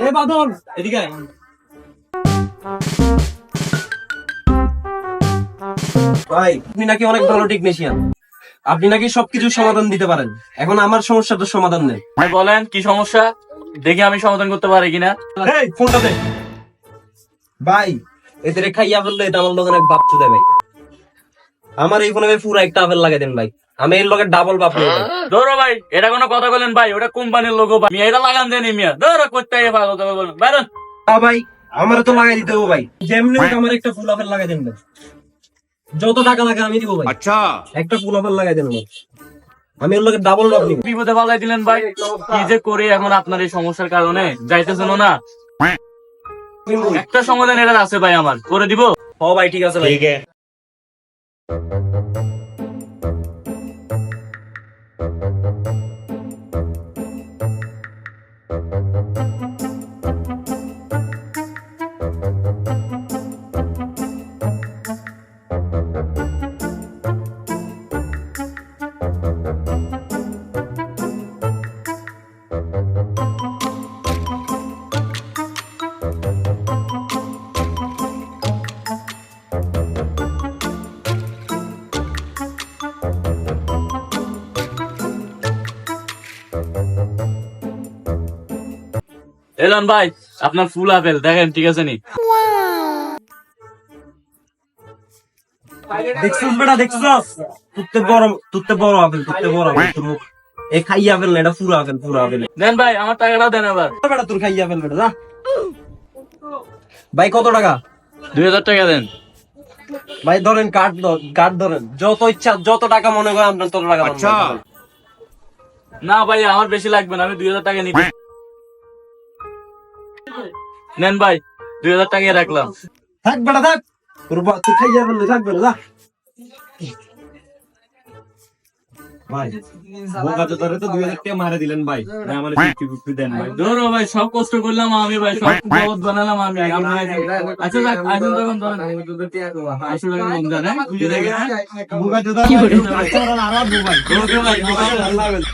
এ বাদল এদিকে আয়। ভাই আপনি নাকি অনেক ভালো টেকনিশিয়ান, আপনি নাকি সবকিছুর সমাধান দিতে পারেন। এখন আমার সমস্যাটার সমাধান নেই। ভাই বলেন কি সমস্যা, দেখি আমি সমাধান করতে পারি কিনা। এই ফোনটা দে ভাই, এদের খাইয়া বললে এটা আমার লোকের বাপ চুদে ভাই। আমার এই ফোনে পুরো একটা আপেল লাগাই দেন ভাই, আমি এর লগে ডাবল বাপ নেব ভাই। ধরো ভাই, এটা কোনো কথা বলেন ভাই, ওটা কোম্পানির লোগো ভাই, মিয়া এটা লাগান দেনি মিয়া, ধরো করতে পাগল কথা বলেন বাইরন। ভাই আমার তো লাগাই দিতে হবে ভাই, যেমনি হোক আমার একটা ফুল আপেল লাগাই দেন ভাই, যত টাকা লাগে আমি দিব ভাই। আচ্ছা একটা ফুল আপেল লাগাই দেন ভাই, আমি এর লগে ডাবল বাপ নিব। বিপদে ফালাই দিলেন ভাই, কি যে করি এখন আপনার এই সমস্যার কারণে, যাইতেছেন না। একটা সমাধান এটা আছে ভাই, আমার করে দিব। ও ভাই ঠিক আছে ভাই। এলন ভাই আপনার ফুল আপেল দেখেন, ঠিক আছে নি? দেখছিস বেটা, দেখছিস তুতে বড় আপেল, তুতে বড় আপেল তোর মুখ। এ খাই আপেল না, এটা পুরো আপেল, পুরো আপেল। দেন ভাই আমার টাকাটাও দেন আবার। বেটা তোর খাই আপেল বেটা, যা ভাই। কত টাকা? 2000 টাকা দেন। ভাই ধরেন কার্ড ধরেন, যত ইচ্ছা যত টাকা মনে করেন আপনার তত টাকা। আচ্ছা না ভাই আমার বেশি লাগবে না, আমি 2000 টাকা নিতে। নেন ভাই 2000 টাকা রাখলাম। থাক বেটা থাক, তোর খাই আপেল না, থাক বেটা যা। ভাই বোকাতে তোরে তো 2000 টাকা মারে দিলেন ভাই, ভাই আমারে 50-50 দেন ভাই। ধরো ভাই সব কষ্ট করলাম আমি ভাই, সব জগৎ বানালাম আমি। আচ্ছা যাক, আসুন তখন ধরেন 800 টাকা কম দেন, হ্যাঁ? বুঝে দেখেন, হ্যাঁ? বোকাতে তো আর ভাই ওকে ভাই, আল্লাহ হাফেজ।